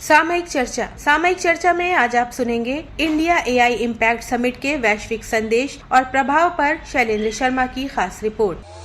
सामयिक चर्चा में आज आप सुनेंगे इंडिया एआई इम्पैक्ट समिट के वैश्विक संदेश और प्रभाव पर शैलेंद्र शर्मा की खास रिपोर्ट।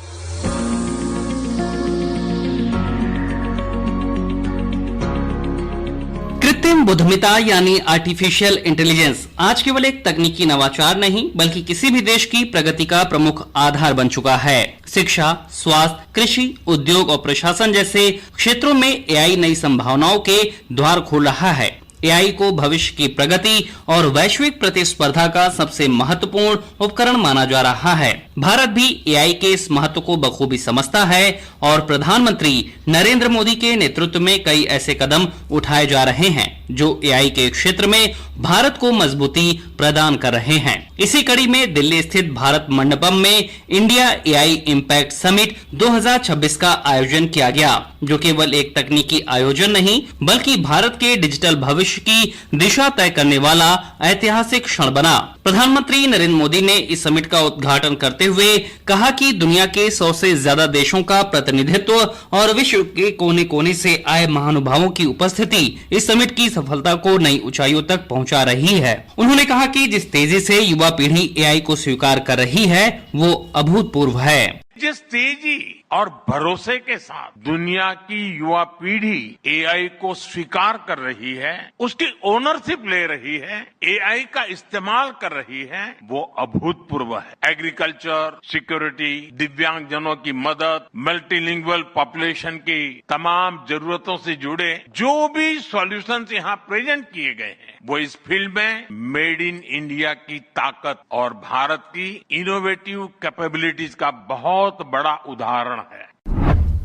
कृत्रिम बुद्धिमत्ता यानी आर्टिफिशियल इंटेलिजेंस आज केवल एक तकनीकी नवाचार नहीं बल्कि किसी भी देश की प्रगति का प्रमुख आधार बन चुका है। शिक्षा, स्वास्थ्य, कृषि, उद्योग और प्रशासन जैसे क्षेत्रों में एआई नई संभावनाओं के द्वार खोल रहा है। एआई को भविष्य की प्रगति और वैश्विक प्रतिस्पर्धा का सबसे महत्वपूर्ण उपकरण माना जा रहा है। भारत भी एआई के इस महत्व को बखूबी समझता है और प्रधानमंत्री नरेंद्र मोदी के नेतृत्व में कई ऐसे कदम उठाए जा रहे हैं जो एआई के क्षेत्र में भारत को मजबूती प्रदान कर रहे हैं। इसी कड़ी में दिल्ली स्थित भारत मंडपम में इंडिया एआई इम्पैक्ट समिट 2026 का आयोजन किया गया, जो केवल एक तकनीकी आयोजन नहीं बल्कि भारत के डिजिटल भविष्य की दिशा तय करने वाला ऐतिहासिक क्षण बना। प्रधानमंत्री नरेंद्र मोदी ने इस समिट का उद्घाटन करते हुए कहा कि दुनिया के 100 से ज्यादा देशों का प्रतिनिधित्व और विश्व के कोने कोने से आए महानुभावों की उपस्थिति इस समिट की सफलता को नई ऊंचाइयों तक पहुंचा रही है। उन्होंने कहा कि जिस तेजी से युवा पीढ़ी एआई को स्वीकार कर रही है वो अभूतपूर्व है। जिस तेजी और भरोसे के साथ दुनिया की युवा पीढ़ी एआई को स्वीकार कर रही है, उसकी ओनरशिप ले रही है, एआई का इस्तेमाल कर रही है, वो अभूतपूर्व है। एग्रीकल्चर, सिक्योरिटी, दिव्यांगजनों की मदद, मल्टीलिंगुअल पॉपुलेशन की तमाम जरूरतों से जुड़े जो भी सॉल्यूशंस यहाँ प्रेजेंट किए गए हैं, वो इस फील्ड में मेड इन इंडिया की ताकत और भारत की इनोवेटिव कैपेबिलिटीज का बहुत बड़ा उदाहरण है।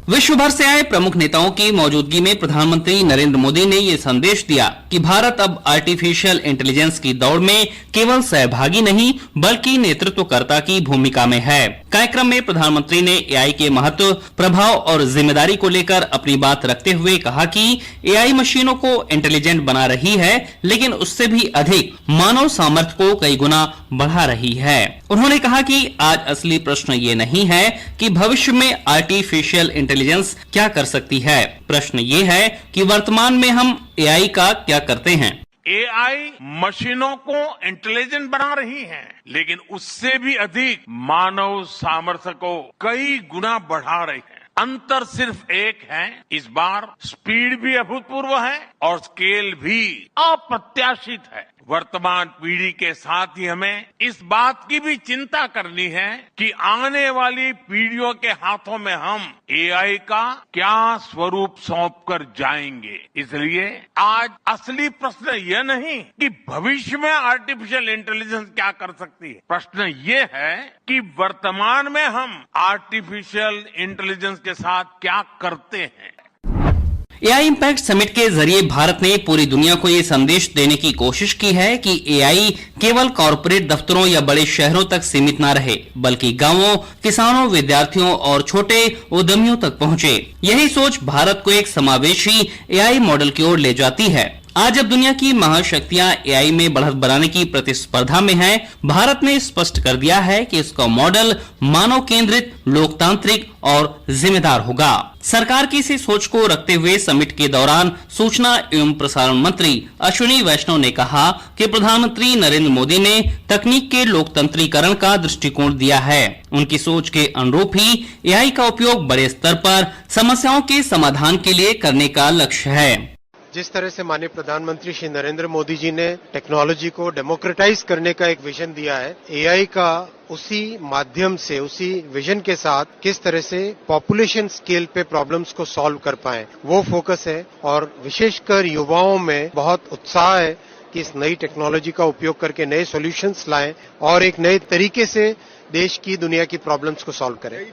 विश्व भर से आए प्रमुख नेताओं की मौजूदगी में प्रधानमंत्री नरेंद्र मोदी ने ये संदेश दिया कि भारत अब आर्टिफिशियल इंटेलिजेंस की दौड़ में केवल सहभागी नहीं बल्कि नेतृत्वकर्ता की भूमिका में है। कार्यक्रम में प्रधानमंत्री ने एआई के महत्व, प्रभाव और जिम्मेदारी को लेकर अपनी बात रखते हुए कहा कि एआई मशीनों को इंटेलिजेंट बना रही है, लेकिन उससे भी अधिक मानव सामर्थ्य को कई गुना बढ़ा रही है। उन्होंने कहा कि आज असली प्रश्न ये नहीं है कि भविष्य में आर्टिफिशियल इंटेलिजेंस क्या कर सकती है, प्रश्न ये है कि वर्तमान में हम एआई का क्या करते हैं। एआई मशीनों को इंटेलिजेंट बना रही है, लेकिन उससे भी अधिक मानव सामर्थ्य को कई गुना बढ़ा रही है। अंतर सिर्फ एक है, इस बार स्पीड भी अभूतपूर्व है और स्केल भी अप्रत्याशित है। वर्तमान पीढ़ी के साथ ही हमें इस बात की भी चिंता करनी है कि आने वाली पीढ़ियों के हाथों में हम एआई का क्या स्वरूप सौंप कर जाएंगे। इसलिए आज असली प्रश्न यह नहीं कि भविष्य में आर्टिफिशियल इंटेलिजेंस क्या कर सकती है, प्रश्न ये है कि वर्तमान में हम आर्टिफिशियल इंटेलिजेंस के साथ क्या करते हैं। एआई इम्पैक्ट समिट के जरिए भारत ने पूरी दुनिया को ये संदेश देने की कोशिश की है कि एआई केवल कॉरपोरेट दफ्तरों या बड़े शहरों तक सीमित न रहे बल्कि गांवों, किसानों, विद्यार्थियों और छोटे उद्यमियों तक पहुंचे। यही सोच भारत को एक समावेशी एआई मॉडल की ओर ले जाती है। आज जब दुनिया की महाशक्तियां एआई में बढ़त बनाने की प्रतिस्पर्धा में हैं, भारत ने स्पष्ट कर दिया है कि इसका मॉडल मानव केंद्रित, लोकतांत्रिक और जिम्मेदार होगा। सरकार की इसी सोच को रखते हुए समिट के दौरान सूचना एवं प्रसारण मंत्री अश्विनी वैष्णव ने कहा कि प्रधानमंत्री नरेंद्र मोदी ने तकनीक के लोकतंत्रीकरण का दृष्टिकोण दिया है। उनकी सोच के अनुरूप ही एआई का उपयोग बड़े स्तर पर समस्याओं के समाधान के लिए करने का लक्ष्य है। जिस तरह से माननीय प्रधानमंत्री श्री नरेंद्र मोदी जी ने टेक्नोलॉजी को डेमोक्रेटाइज करने का एक विजन दिया है, एआई का उसी माध्यम से, उसी विजन के साथ किस तरह से पॉपुलेशन स्केल पे प्रॉब्लम्स को सॉल्व कर पाए, वो फोकस है। और विशेषकर युवाओं में बहुत उत्साह है कि इस नई टेक्नोलॉजी का उपयोग करके नए सॉल्यूशंस लाएं और एक नए तरीके से देश की, दुनिया की प्रॉब्लम्स को सॉल्व करें।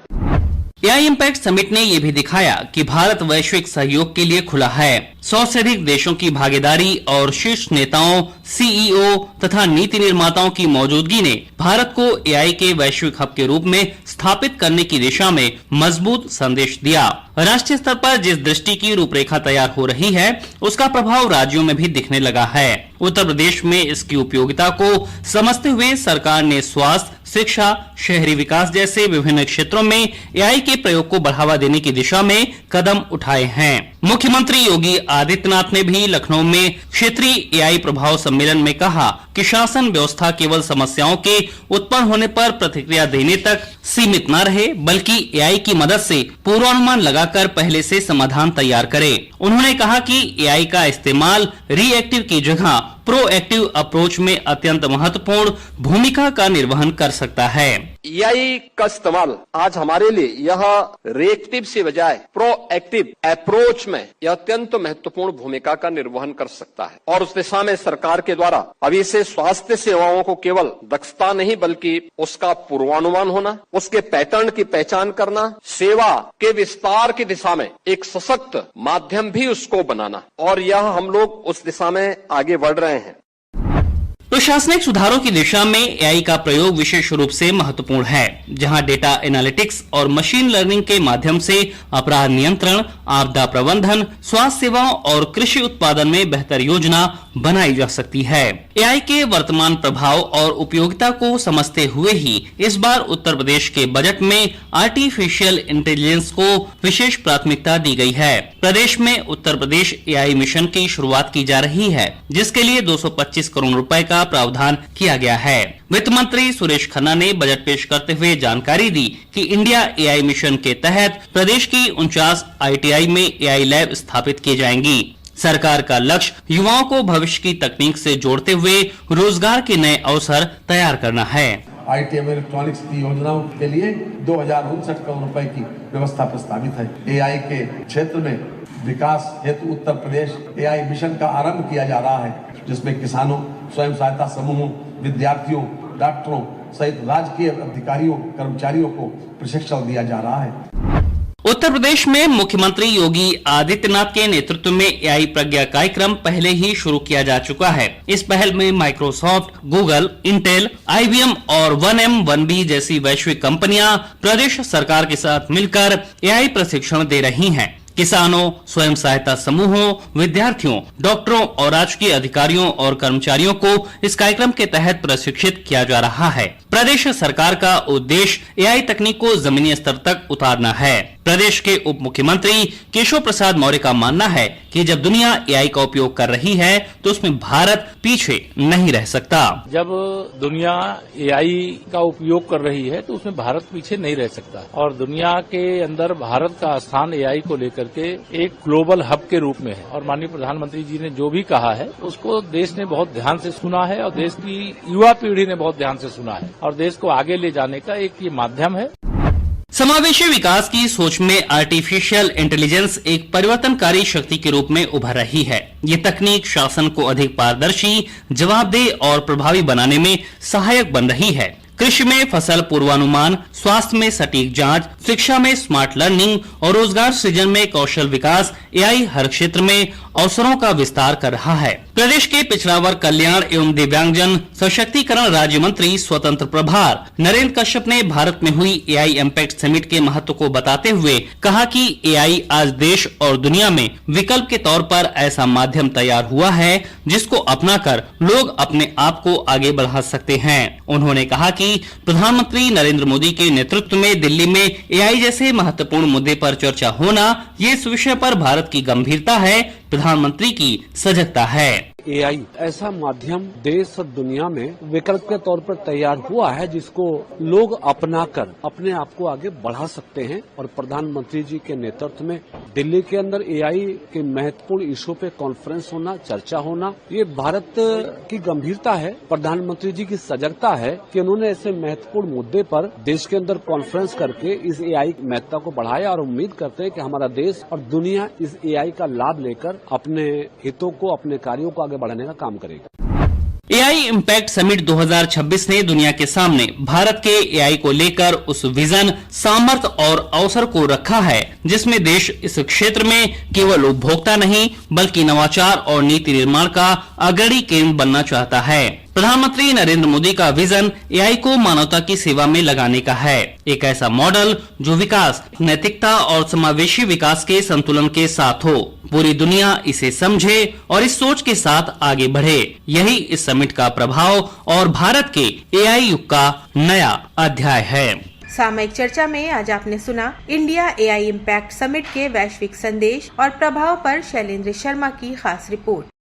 एआई इम्पैक्ट समिट ने यह भी दिखाया कि भारत वैश्विक सहयोग के लिए खुला है। 100 से अधिक देशों की भागीदारी और शीर्ष नेताओं, सीईओ तथा नीति निर्माताओं की मौजूदगी ने भारत को एआई के वैश्विक हब के रूप में स्थापित करने की दिशा में मजबूत संदेश दिया। राष्ट्रीय स्तर पर जिस दृष्टि की रूपरेखा तैयार हो रही है, उसका प्रभाव राज्यों में भी दिखने लगा है। उत्तर प्रदेश में इसकी उपयोगिता को समझते हुए सरकार ने स्वास्थ्य, शिक्षा, शहरी विकास जैसे विभिन्न क्षेत्रों में एआई के प्रयोग को बढ़ावा देने की दिशा में कदम उठाए हैं। मुख्यमंत्री योगी आदित्यनाथ ने भी लखनऊ में क्षेत्रीय एआई प्रभाव सम्मेलन में कहा कि शासन व्यवस्था केवल समस्याओं के उत्पन्न होने पर प्रतिक्रिया देने तक सीमित न रहे, बल्कि एआई की मदद से पूर्वानुमान लगाकर पहले से समाधान तैयार करे। उन्होंने कहा कि एआई का इस्तेमाल रिएक्टिव की जगह प्रोएक्टिव अप्रोच में अत्यंत महत्वपूर्ण भूमिका का निर्वहन कर सकता है। एआई का इस्तेमाल आज हमारे लिए यह रिएक्टिव से बजाय प्रोएक्टिव अप्रोच में यह अत्यंत महत्वपूर्ण भूमिका का निर्वहन कर सकता है और उस दिशा में सरकार के द्वारा अभी से स्वास्थ्य सेवाओं को केवल दक्षता नहीं बल्कि उसका पूर्वानुमान होना, उसके पैटर्न की पहचान करना, सेवा के विस्तार की दिशा में एक सशक्त माध्यम भी उसको बनाना, और यह हम लोग उस दिशा में आगे बढ़ रहे हैं। प्रशासनिक सुधारों की दिशा में एआई का प्रयोग विशेष रूप से महत्वपूर्ण है, जहां डेटा एनालिटिक्स और मशीन लर्निंग के माध्यम से अपराध नियंत्रण, आपदा प्रबंधन, स्वास्थ्य सेवाओं और कृषि उत्पादन में बेहतर योजना बनाई जा सकती है। एआई के वर्तमान प्रभाव और उपयोगिता को समझते हुए ही इस बार उत्तर प्रदेश के बजट में आर्टिफिशियल इंटेलिजेंस को विशेष प्राथमिकता दी गई है। प्रदेश में उत्तर प्रदेश एआई मिशन की शुरुआत की जा रही है, जिसके लिए 225 करोड़ रुपए का प्रावधान किया गया है। वित्त मंत्री सुरेश खन्ना ने बजट पेश करते हुए जानकारी दी कि इंडिया एआई मिशन के तहत प्रदेश की 49 आईटीआई में एआई लैब स्थापित की जाएंगी। सरकार का लक्ष्य युवाओं को भविष्य की तकनीक से जोड़ते हुए रोजगार के नए अवसर तैयार करना है। आईटी एवं इलेक्ट्रॉनिक्स की योजनाओं के लिए 2059 करोड़ रुपए की व्यवस्था प्रस्तावित है। एआई के क्षेत्र में विकास हेतु उत्तर प्रदेश एआई मिशन का आरंभ किया जा रहा है, जिसमें किसानों, स्वयं सहायता समूहों, विद्यार्थियों, डॉक्टरों सहित राजकीय अधिकारियों, कर्मचारियों को प्रशिक्षण दिया जा रहा है। उत्तर प्रदेश में मुख्यमंत्री योगी आदित्यनाथ के नेतृत्व में एआई प्रज्ञा कार्यक्रम पहले ही शुरू किया जा चुका है। इस पहल में माइक्रोसॉफ्ट, गूगल, इंटेल, आईबीएम और 1M 1B जैसी वैश्विक कंपनियां प्रदेश सरकार के साथ मिलकर एआई प्रशिक्षण दे रही हैं। किसानों, स्वयं सहायता समूहों, विद्यार्थियों, डॉक्टरों और राजकीय अधिकारियों और कर्मचारियों को इस कार्यक्रम के तहत प्रशिक्षित किया जा रहा है। प्रदेश सरकार का उद्देश्य एआई तकनीक को जमीनी स्तर तक उतारना है। प्रदेश के उप मुख्यमंत्री केशव प्रसाद मौर्य का मानना है कि जब दुनिया एआई का उपयोग कर रही है तो उसमें भारत पीछे नहीं रह सकता। जब दुनिया एआई का उपयोग कर रही है तो उसमें भारत पीछे नहीं रह सकता, और दुनिया के अंदर भारत का स्थान एआई को लेकर के एक ग्लोबल हब के रूप में है। और माननीय प्रधानमंत्री जी ने जो भी कहा है उसको देश ने बहुत ध्यान से सुना है और देश की युवा पीढ़ी ने बहुत ध्यान से सुना है, और देश को आगे ले जाने का एक ये माध्यम है। समावेशी विकास की सोच में आर्टिफिशियल इंटेलिजेंस एक परिवर्तनकारी शक्ति के रूप में उभर रही है। ये तकनीक शासन को अधिक पारदर्शी, जवाबदेह और प्रभावी बनाने में सहायक बन रही है। कृषि में फसल पूर्वानुमान, स्वास्थ्य में सटीक जांच, शिक्षा में स्मार्ट लर्निंग और रोजगार सृजन में कौशल विकास, एआई हर क्षेत्र में अवसरों का विस्तार कर रहा है। प्रदेश के पिछड़ा वर्ग कल्याण एवं दिव्यांगजन सशक्तिकरण राज्य मंत्री स्वतंत्र प्रभार नरेंद्र कश्यप ने भारत में हुई एआई इम्पैक्ट समिट के महत्व को बताते हुए कहा कि एआई आज देश और दुनिया में विकल्प के तौर पर ऐसा माध्यम तैयार हुआ है जिसको अपनाकर लोग अपने आप को आगे बढ़ा सकते हैं। उन्होंने कहा कि प्रधानमंत्री नरेंद्र मोदी के नेतृत्व में दिल्ली में एआई जैसे महत्वपूर्ण मुद्दे पर चर्चा होना ये इस विषय पर भारत की गंभीरता है, प्रधानमंत्री की सजगता है। एआई ऐसा माध्यम देश और दुनिया में विकल्प के तौर पर तैयार हुआ है जिसको लोग अपनाकर अपने आप को आगे बढ़ा सकते हैं, और प्रधानमंत्री जी के नेतृत्व में दिल्ली के अंदर एआई के महत्वपूर्ण इशू पे कॉन्फ्रेंस होना, चर्चा होना, ये भारत की गंभीरता है, प्रधानमंत्री जी की सजगता है कि उन्होंने ऐसे महत्वपूर्ण मुद्दे पर देश के अंदर कॉन्फ्रेंस करके इस एआई की महत्ता को बढ़ाया, और उम्मीद करते हैं कि हमारा देश और दुनिया इस एआई का लाभ लेकर अपने हितों को, अपने कार्यों को बढ़ाने का काम करेगा। एआई इम्पैक्ट समिट 2026 ने दुनिया के सामने भारत के एआई को लेकर उस विजन, सामर्थ्य और अवसर को रखा है जिसमें देश इस क्षेत्र में केवल उपभोक्ता नहीं बल्कि नवाचार और नीति निर्माण का अग्रणी केंद्र बनना चाहता है। प्रधानमंत्री नरेंद्र मोदी का विजन एआई को मानवता की सेवा में लगाने का है, एक ऐसा मॉडल जो विकास, नैतिकता और समावेशी विकास के संतुलन के साथ हो। पूरी दुनिया इसे समझे और इस सोच के साथ आगे बढ़े। यही इस समिट का प्रभाव और भारत के एआई युग का नया अध्याय है। सामयिक चर्चा में आज आपने सुना इंडिया एआई इम्पैक्ट समिट के वैश्विक संदेश और प्रभाव पर शैलेंद्र शर्मा की खास रिपोर्ट।